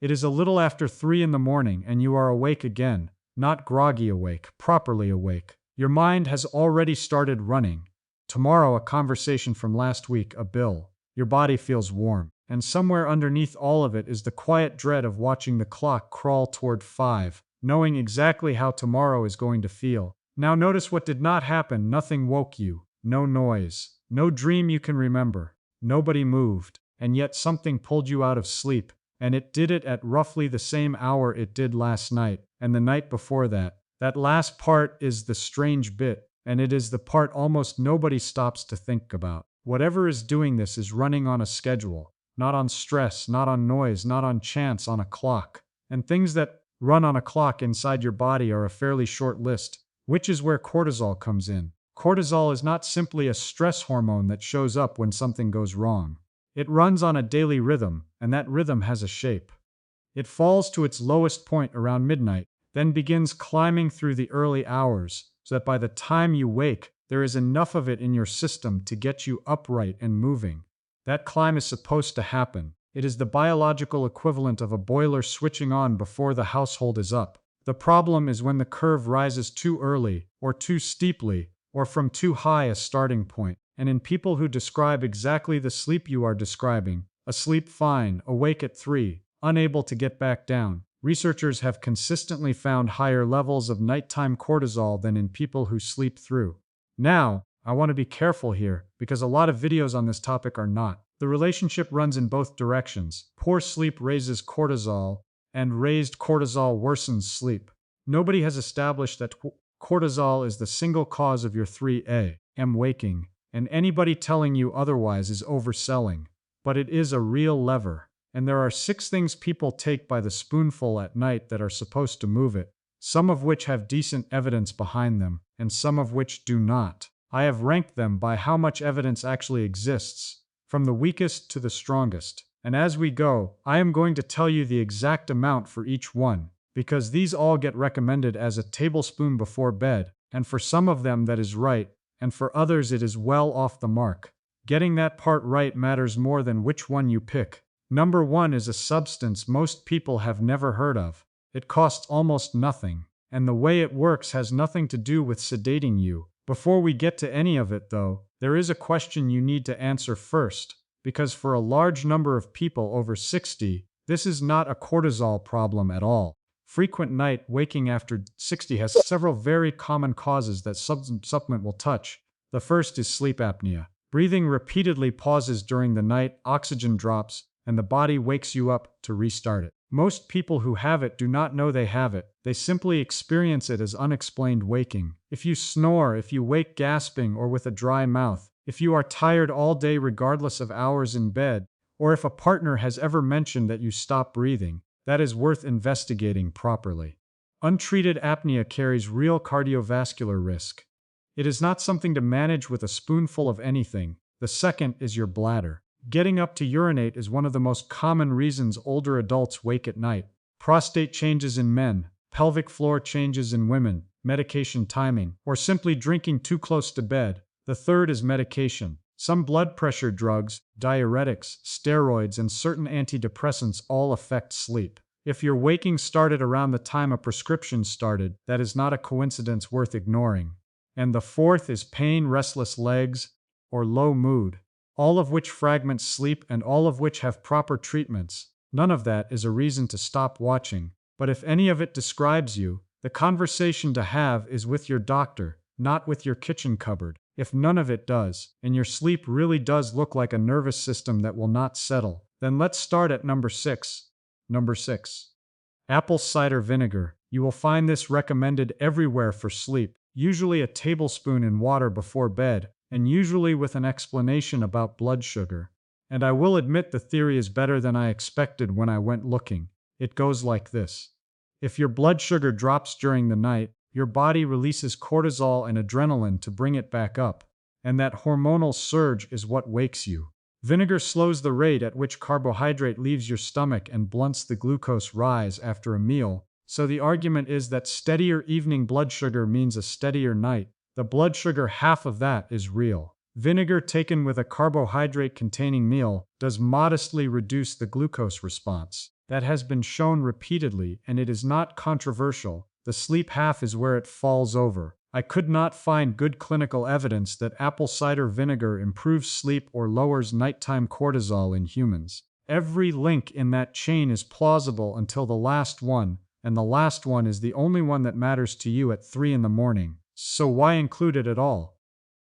It is a little after 3 in the morning and you are awake again, not groggy awake, properly awake. Your mind has already started running. Tomorrow, a conversation from last week, a bill. Your body feels warm. And somewhere underneath all of it is the quiet dread of watching the clock crawl toward 5, knowing exactly how tomorrow is going to feel. Now notice what did not happen. Nothing woke you. No noise. No dream you can remember. Nobody moved. And yet something pulled you out of sleep. And it did it at roughly the same hour it did last night, and the night before that. That last part is the strange bit, and it is the part almost nobody stops to think about. Whatever is doing this is running on a schedule. Not on stress, not on noise, not on chance, on a clock. And things that run on a clock inside your body are a fairly short list, which is where cortisol comes in. Cortisol is not simply a stress hormone that shows up when something goes wrong. It runs on a daily rhythm, and that rhythm has a shape. It falls to its lowest point around midnight, then begins climbing through the early hours, so that by the time you wake, there is enough of it in your system to get you upright and moving. That climb is supposed to happen. It is the biological equivalent of a boiler switching on before the household is up. The problem is when the curve rises too early, or too steeply, or from too high a starting point. And in people who describe exactly the sleep you are describing, asleep fine, awake at 3, unable to get back down, researchers have consistently found higher levels of nighttime cortisol than in people who sleep through. Now, I want to be careful here, because a lot of videos on this topic are not. The relationship runs in both directions. Poor sleep raises cortisol, and raised cortisol worsens sleep. Nobody has established that cortisol is the single cause of your 3 a.m. waking, and anybody telling you otherwise is overselling. But it is a real lever, and there are 6 things people take by the spoonful at night that are supposed to move it, some of which have decent evidence behind them, and some of which do not. I have ranked them by how much evidence actually exists, from the weakest to the strongest. And as we go, I am going to tell you the exact amount for each one, because these all get recommended as a tablespoon before bed, and for some of them that is right, and for others it is well off the mark. Getting that part right matters more than which one you pick. Number 1 is a substance most people have never heard of. It costs almost nothing, and the way it works has nothing to do with sedating you. Before we get to any of it, though, there is a question you need to answer first, because for a large number of people over 60, this is not a cortisol problem at all. Frequent night waking after 60 has several very common causes that supplement will touch. The first is sleep apnea. Breathing repeatedly pauses during the night, oxygen drops, and the body wakes you up to restart it. Most people who have it do not know they have it. They simply experience it as unexplained waking. If you snore, if you wake gasping or with a dry mouth, if you are tired all day regardless of hours in bed, or if a partner has ever mentioned that you stop breathing, that is worth investigating properly. Untreated apnea carries real cardiovascular risk. It is not something to manage with a spoonful of anything. The second is your bladder. Getting up to urinate is one of the most common reasons older adults wake at night. Prostate changes in men, pelvic floor changes in women, medication timing, or simply drinking too close to bed. The third is medication. Some blood pressure drugs, diuretics, steroids, and certain antidepressants all affect sleep. If your waking started around the time a prescription started, that is not a coincidence worth ignoring. And the fourth is pain, restless legs, or low mood, all of which fragment sleep and all of which have proper treatments. None of that is a reason to stop watching. But if any of it describes you, the conversation to have is with your doctor, not with your kitchen cupboard. If none of it does, and your sleep really does look like a nervous system that will not settle, then let's start at number 6. Number 6. Apple cider vinegar. You will find this recommended everywhere for sleep, usually a tablespoon in water before bed, and usually with an explanation about blood sugar. And I will admit the theory is better than I expected when I went looking. It goes like this. If your blood sugar drops during the night, your body releases cortisol and adrenaline to bring it back up, and that hormonal surge is what wakes you. Vinegar slows the rate at which carbohydrate leaves your stomach and blunts the glucose rise after a meal, so the argument is that steadier evening blood sugar means a steadier night. The blood sugar half of that is real. Vinegar taken with a carbohydrate-containing meal does modestly reduce the glucose response. That has been shown repeatedly, and it is not controversial. The sleep half is where it falls over. I could not find good clinical evidence that apple cider vinegar improves sleep or lowers nighttime cortisol in humans. Every link in that chain is plausible until the last one, and the last one is the only one that matters to you at 3 in the morning. So why include it at all?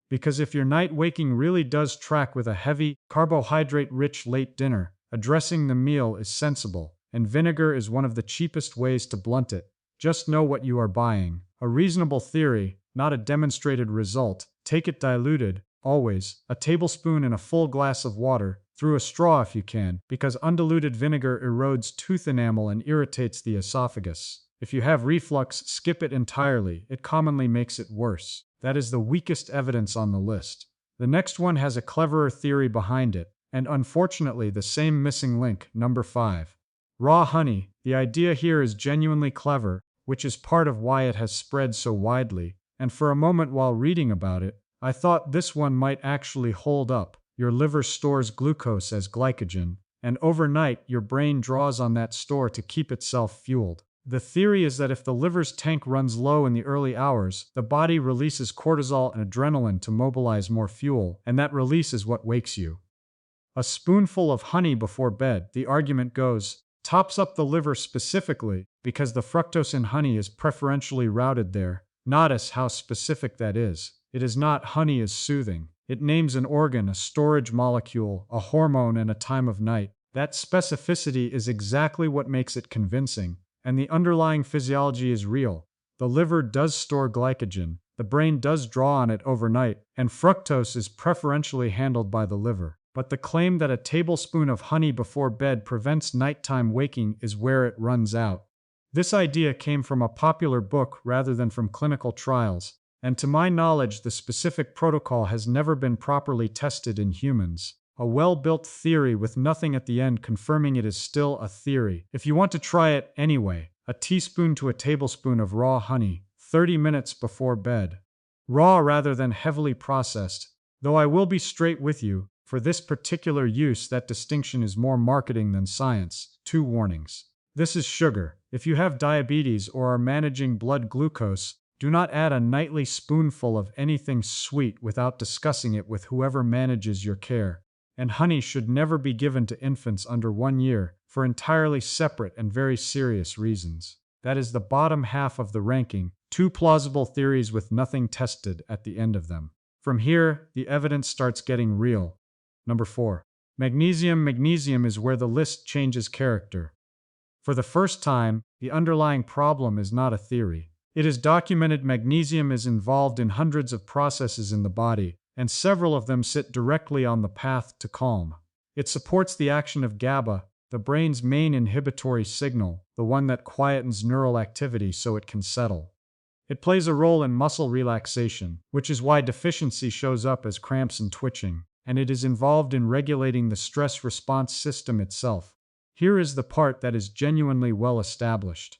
Because if your night waking really does track with a heavy, carbohydrate-rich late dinner, addressing the meal is sensible, and vinegar is one of the cheapest ways to blunt it. Just know what you are buying. A reasonable theory, not a demonstrated result. Take it diluted, always, a tablespoon in a full glass of water, through a straw if you can, because undiluted vinegar erodes tooth enamel and irritates the esophagus. If you have reflux, skip it entirely. It commonly makes it worse. That is the weakest evidence on the list. The next one has a cleverer theory behind it, and unfortunately the same missing link, number 5. Raw honey. The idea here is genuinely clever, which is part of why it has spread so widely, and for a moment while reading about it, I thought this one might actually hold up. Your liver stores glucose as glycogen, and overnight your brain draws on that store to keep itself fueled. The theory is that if the liver's tank runs low in the early hours, the body releases cortisol and adrenaline to mobilize more fuel, and that release is what wakes you. A spoonful of honey before bed, the argument goes, tops up the liver specifically because the fructose in honey is preferentially routed there. Notice how specific that is. It is not honey is soothing. It names an organ, a storage molecule, a hormone, and a time of night. That specificity is exactly what makes it convincing, and the underlying physiology is real. The liver does store glycogen, the brain does draw on it overnight, and fructose is preferentially handled by the liver. But the claim that a tablespoon of honey before bed prevents nighttime waking is where it runs out. This idea came from a popular book rather than from clinical trials, and to my knowledge the specific protocol has never been properly tested in humans. A well-built theory with nothing at the end confirming it is still a theory. If you want to try it anyway, a teaspoon to a tablespoon of raw honey, 30 minutes before bed. Raw rather than heavily processed, though I will be straight with you, for this particular use that distinction is more marketing than science. 2 warnings. This is sugar. If you have diabetes or are managing blood glucose, do not add a nightly spoonful of anything sweet without discussing it with whoever manages your care. And honey should never be given to infants under 1 year for entirely separate and very serious reasons. That is the bottom half of the ranking, 2 plausible theories with nothing tested at the end of them. From here, the evidence starts getting real. Number 4. Magnesium. Magnesium is where the list changes character. For the first time, the underlying problem is not a theory. It is documented magnesium is involved in hundreds of processes in the body, and several of them sit directly on the path to calm. It supports the action of GABA, the brain's main inhibitory signal, the one that quietens neural activity so it can settle. It plays a role in muscle relaxation, which is why deficiency shows up as cramps and twitching, and it is involved in regulating the stress response system itself. Here is the part that is genuinely well established.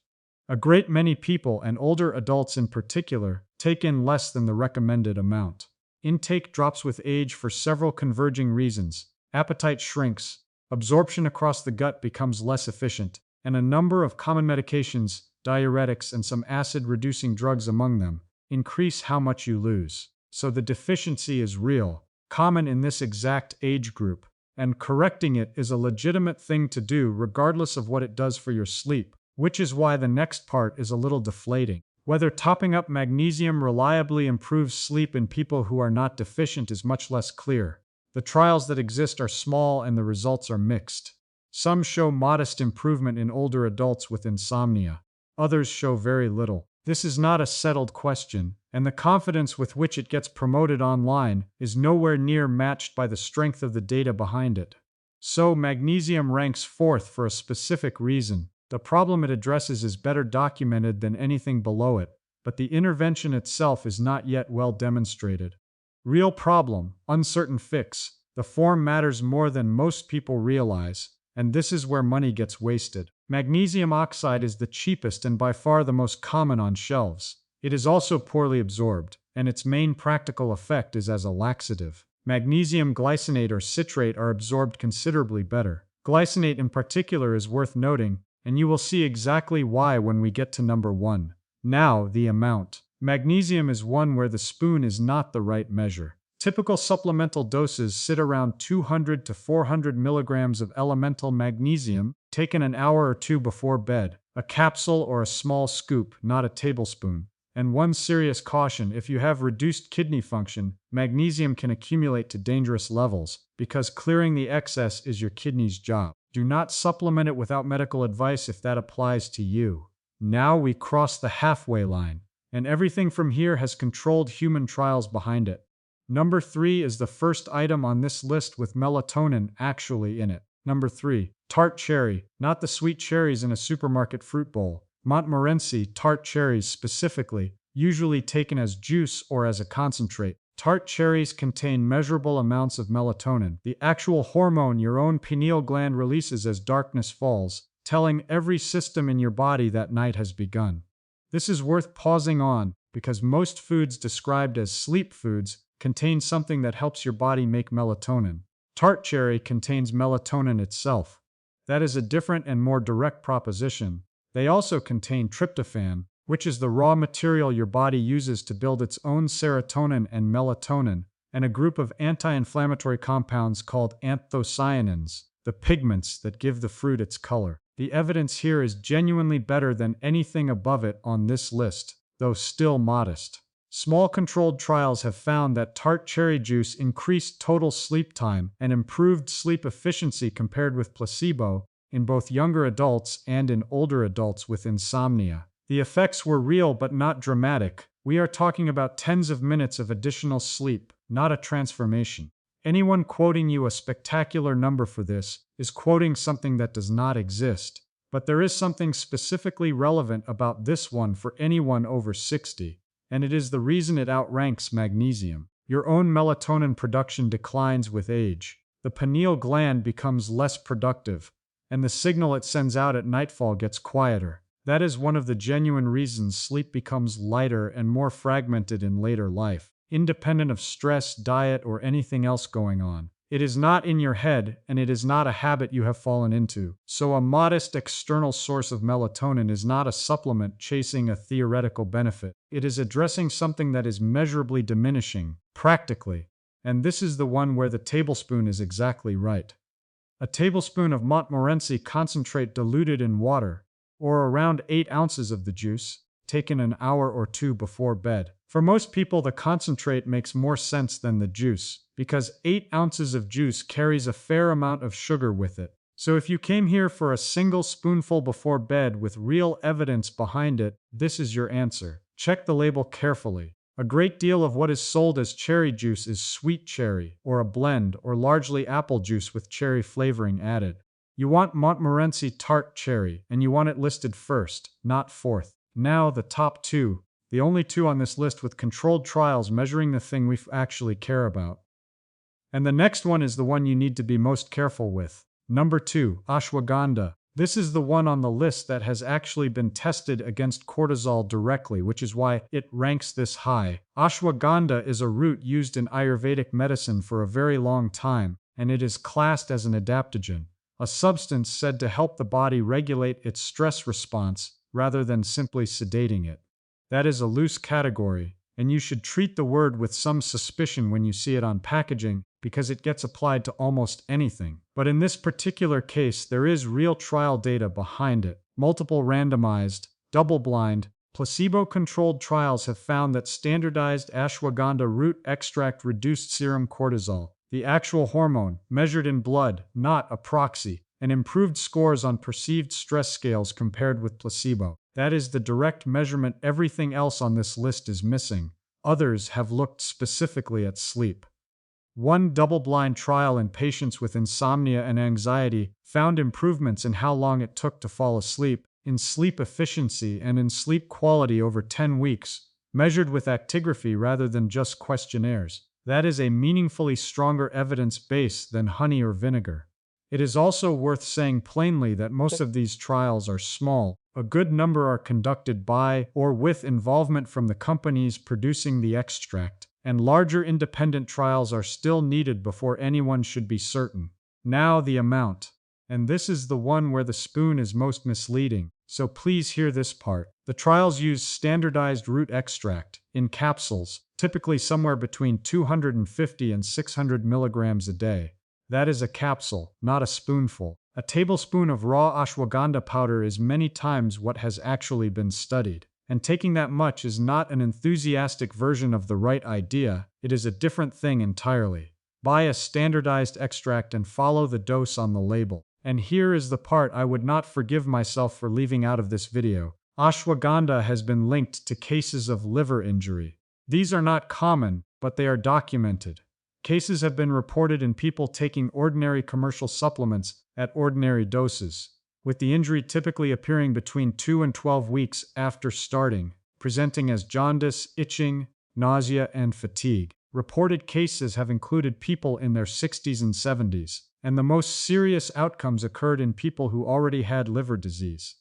A great many people, and older adults in particular, take in less than the recommended amount. Intake drops with age for several converging reasons. Appetite shrinks, absorption across the gut becomes less efficient, and a number of common medications, diuretics and some acid-reducing drugs among them, increase how much you lose. So the deficiency is real, common in this exact age group, and correcting it is a legitimate thing to do regardless of what it does for your sleep, which is why the next part is a little deflating. Whether topping up magnesium reliably improves sleep in people who are not deficient is much less clear. The trials that exist are small and the results are mixed. Some show modest improvement in older adults with insomnia. Others show very little. This is not a settled question, and the confidence with which it gets promoted online is nowhere near matched by the strength of the data behind it. So magnesium ranks 4th for a specific reason. The problem it addresses is better documented than anything below it, but the intervention itself is not yet well demonstrated. Real problem, uncertain fix. The form matters more than most people realize, and this is where money gets wasted. Magnesium oxide is the cheapest and by far the most common on shelves. It is also poorly absorbed, and its main practical effect is as a laxative. Magnesium glycinate or citrate are absorbed considerably better. Glycinate in particular is worth noting, and you will see exactly why when we get to number 1. Now, the amount. Magnesium is one where the spoon is not the right measure. Typical supplemental doses sit around 200 to 400 milligrams of elemental magnesium, taken an hour or two before bed, a capsule or a small scoop, not a tablespoon. And one serious caution: if you have reduced kidney function, magnesium can accumulate to dangerous levels, because clearing the excess is your kidney's job. Do not supplement it without medical advice if that applies to you. Now we cross the halfway line, and everything from here has controlled human trials behind it. Number 3 is the first item on this list with melatonin actually in it. Number 3, Tart Cherry, not the sweet cherries in a supermarket fruit bowl. Montmorency tart cherries specifically, usually taken as juice or as a concentrate. Tart cherries contain measurable amounts of melatonin, the actual hormone your own pineal gland releases as darkness falls, telling every system in your body that night has begun. This is worth pausing on, because most foods described as sleep foods contain something that helps your body make melatonin. Tart cherry contains melatonin itself. That is a different and more direct proposition. They also contain tryptophan, which is the raw material your body uses to build its own serotonin and melatonin, and a group of anti-inflammatory compounds called anthocyanins, the pigments that give the fruit its color. The evidence here is genuinely better than anything above it on this list, though still modest. Small controlled trials have found that tart cherry juice increased total sleep time and improved sleep efficiency compared with placebo in both younger adults and in older adults with insomnia. The effects were real but not dramatic. We are talking about tens of minutes of additional sleep, not a transformation. Anyone quoting you a spectacular number for this is quoting something that does not exist. But there is something specifically relevant about this one for anyone over 60. And it is the reason it outranks magnesium. Your own melatonin production declines with age. The pineal gland becomes less productive, and the signal it sends out at nightfall gets quieter. That is one of the genuine reasons sleep becomes lighter and more fragmented in later life, independent of stress, diet, or anything else going on. It is not in your head, and it is not a habit you have fallen into. So a modest external source of melatonin is not a supplement chasing a theoretical benefit. It is addressing something that is measurably diminishing, practically. And this is the one where the tablespoon is exactly right. A tablespoon of Montmorency concentrate diluted in water, or around 8 ounces of the juice, taken an hour or two before bed. For most people, the concentrate makes more sense than the juice, because 8 ounces of juice carries a fair amount of sugar with it. So if you came here for a single spoonful before bed with real evidence behind it, this is your answer. Check the label carefully. A great deal of what is sold as cherry juice is sweet cherry, or a blend, or largely apple juice with cherry flavoring added. You want Montmorency Tart Cherry, and you want it listed first, not fourth. Now the top 2. The only 2 on this list with controlled trials measuring the thing we actually care about. And the next one is the one you need to be most careful with. Number 2, ashwagandha. This is the one on the list that has actually been tested against cortisol directly, which is why it ranks this high. Ashwagandha is a root used in Ayurvedic medicine for a very long time, and it is classed as an adaptogen, a substance said to help the body regulate its stress response rather than simply sedating it. That is a loose category, and you should treat the word with some suspicion when you see it on packaging, because it gets applied to almost anything. But in this particular case, there is real trial data behind it. Multiple randomized, double-blind, placebo-controlled trials have found that standardized ashwagandha root extract reduced serum cortisol, the actual hormone, measured in blood, not a proxy, and improved scores on perceived stress scales compared with placebo. That is the direct measurement everything else on this list is missing. Others have looked specifically at sleep. One double-blind trial in patients with insomnia and anxiety found improvements in how long it took to fall asleep, in sleep efficiency, and in sleep quality over 10 weeks, measured with actigraphy rather than just questionnaires. That is a meaningfully stronger evidence base than honey or vinegar. It is also worth saying plainly that most of these trials are small. A good number are conducted by or with involvement from the companies producing the extract, and larger independent trials are still needed before anyone should be certain. Now the amount. And this is the one where the spoon is most misleading, so please hear this part. The trials use standardized root extract in capsules, typically somewhere between 250 and 600 milligrams a day. That is a capsule, not a spoonful. A tablespoon of raw ashwagandha powder is many times what has actually been studied. And taking that much is not an enthusiastic version of the right idea, it is a different thing entirely. Buy a standardized extract and follow the dose on the label. And here is the part I would not forgive myself for leaving out of this video. Ashwagandha has been linked to cases of liver injury. These are not common, but they are documented. Cases have been reported in people taking ordinary commercial supplements at ordinary doses, with the injury typically appearing between 2 and 12 weeks after starting, presenting as jaundice, itching, nausea, and fatigue. Reported cases have included people in their 60s and 70s, and the most serious outcomes occurred in people who already had liver disease.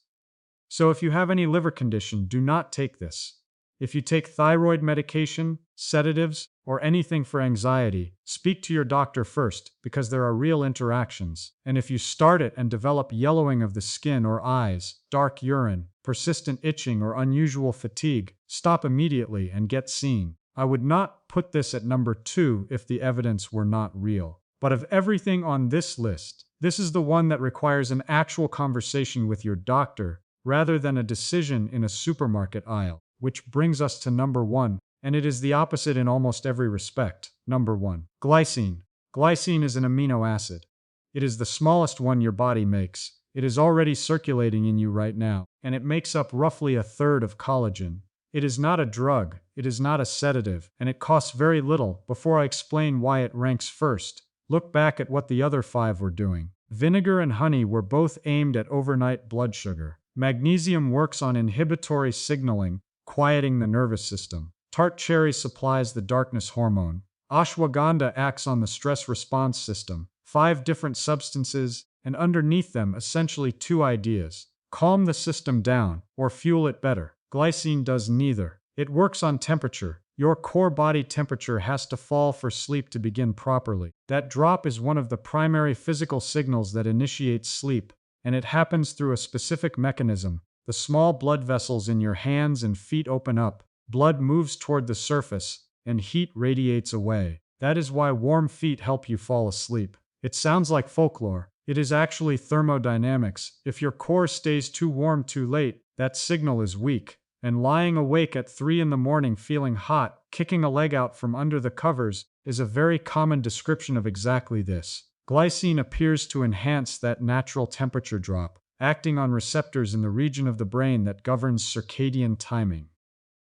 So if you have any liver condition, do not take this. If you take thyroid medication, sedatives, or anything for anxiety, speak to your doctor first because there are real interactions. And if you start it and develop yellowing of the skin or eyes, dark urine, persistent itching, or unusual fatigue, stop immediately and get seen. I would not put this at number 2 if the evidence were not real. But of everything on this list, this is the one that requires an actual conversation with your doctor rather than a decision in a supermarket aisle. Which brings us to number 1, and it is the opposite in almost every respect. Number 1. Glycine. Glycine is an amino acid. It is the smallest one your body makes. It is already circulating in you right now, and it makes up roughly a third of collagen. It is not a drug, it is not a sedative, and it costs very little. Before I explain why it ranks first, look back at what the other 5 were doing. Vinegar and honey were both aimed at overnight blood sugar. Magnesium works on inhibitory signaling, quieting the nervous system. Tart Cherry supplies the darkness hormone. Ashwagandha acts on the stress response system. 5 different substances, and underneath them essentially 2 ideas. Calm the system down, or fuel it better. Glycine does neither. It works on temperature. Your core body temperature has to fall for sleep to begin properly. That drop is one of the primary physical signals that initiates sleep, and it happens through a specific mechanism. The small blood vessels in your hands and feet open up, blood moves toward the surface, and heat radiates away. That is why warm feet help you fall asleep. It sounds like folklore. It is actually thermodynamics. If your core stays too warm too late, that signal is weak. And lying awake at 3 in the morning feeling hot, kicking a leg out from under the covers, is a very common description of exactly this. Glycine appears to enhance that natural temperature drop, acting on receptors in the region of the brain that governs circadian timing.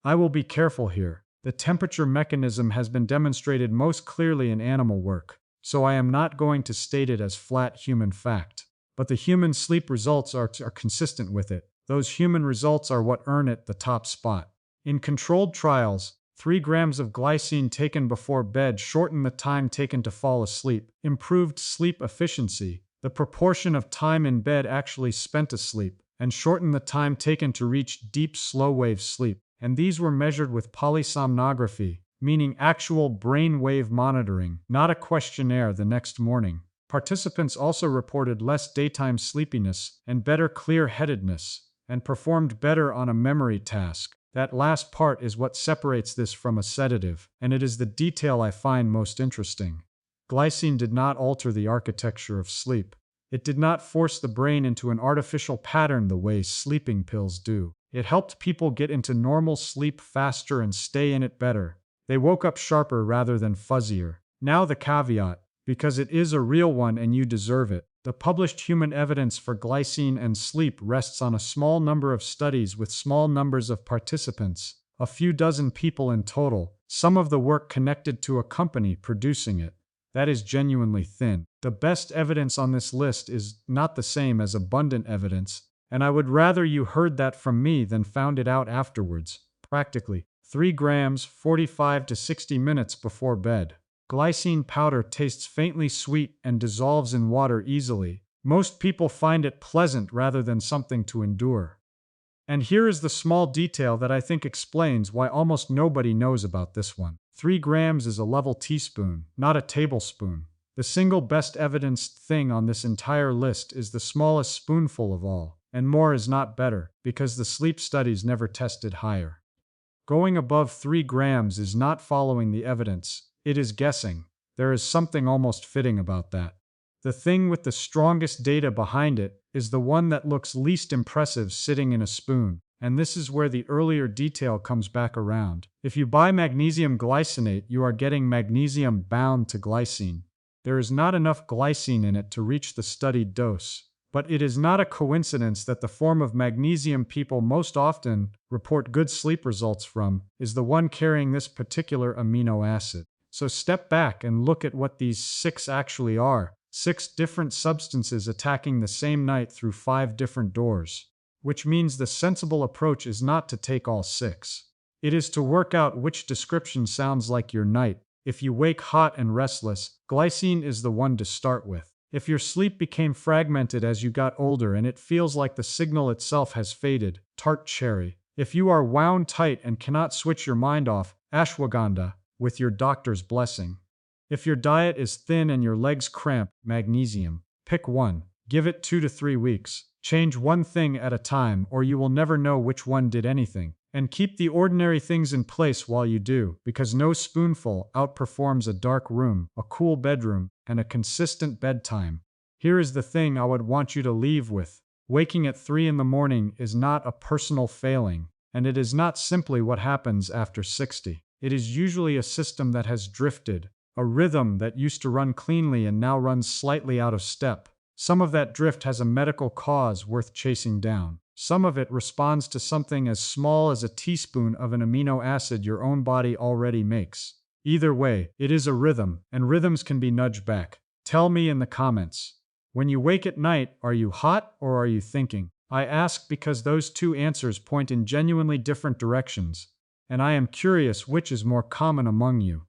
I will be careful here. The temperature mechanism has been demonstrated most clearly in animal work, so I am not going to state it as flat human fact. But the human sleep results are consistent with it. Those human results are what earn it the top spot. In controlled trials, 3 grams of glycine taken before bed shortened the time taken to fall asleep, improved sleep efficiency, the proportion of time in bed actually spent asleep, and shortened the time taken to reach deep slow-wave sleep. And these were measured with polysomnography, meaning actual brain wave monitoring, not a questionnaire the next morning. Participants also reported less daytime sleepiness and better clear-headedness, and performed better on a memory task. That last part is what separates this from a sedative, and it is the detail I find most interesting. Glycine did not alter the architecture of sleep. It did not force the brain into an artificial pattern the way sleeping pills do. It helped people get into normal sleep faster and stay in it better. They woke up sharper rather than fuzzier. Now the caveat, because it is a real one and you deserve it. The published human evidence for glycine and sleep rests on a small number of studies with small numbers of participants, a few dozen people in total, some of the work connected to a company producing it. That is genuinely thin. The best evidence on this list is not the same as abundant evidence, and I would rather you heard that from me than found it out afterwards. Practically 3 grams 45 to 60 minutes before bed. Glycine powder tastes faintly sweet and dissolves in water easily. Most people find it pleasant rather than something to endure. And here is the small detail that I think explains why almost nobody knows about this one. 3 grams is a level teaspoon, not a tablespoon. The single best evidenced thing on this entire list is the smallest spoonful of all, and more is not better, because the sleep studies never tested higher. Going above 3 grams is not following the evidence, it is guessing. There is something almost fitting about that. The thing with the strongest data behind it is the one that looks least impressive sitting in a spoon, and this is where the earlier detail comes back around. If you buy magnesium glycinate, you are getting magnesium bound to glycine. There is not enough glycine in it to reach the studied dose. But it is not a coincidence that the form of magnesium people most often report good sleep results from is the one carrying this particular amino acid. So step back and look at what these 6 actually are. 6 different substances attacking the same night through 5 different doors. Which means the sensible approach is not to take all 6. It is to work out which description sounds like your night. If you wake hot and restless, glycine is the one to start with. If your sleep became fragmented as you got older and it feels like the signal itself has faded, Tart Cherry. If you are wound tight and cannot switch your mind off, Ashwagandha, with your doctor's blessing. If your diet is thin and your legs cramp, Magnesium. Pick one. Give it 2 to 3 weeks. Change one thing at a time or you will never know which one did anything. And keep the ordinary things in place while you do, because no spoonful outperforms a dark room, a cool bedroom, and a consistent bedtime. Here is the thing I would want you to leave with. Waking at 3 in the morning is not a personal failing, and it is not simply what happens after 60. It is usually a system that has drifted, a rhythm that used to run cleanly and now runs slightly out of step. Some of that drift has a medical cause worth chasing down. Some of it responds to something as small as a teaspoon of an amino acid your own body already makes. Either way, it is a rhythm, and rhythms can be nudged back. Tell me in the comments. When you wake at night, are you hot or are you thinking? I ask because those 2 answers point in genuinely different directions, and I am curious which is more common among you.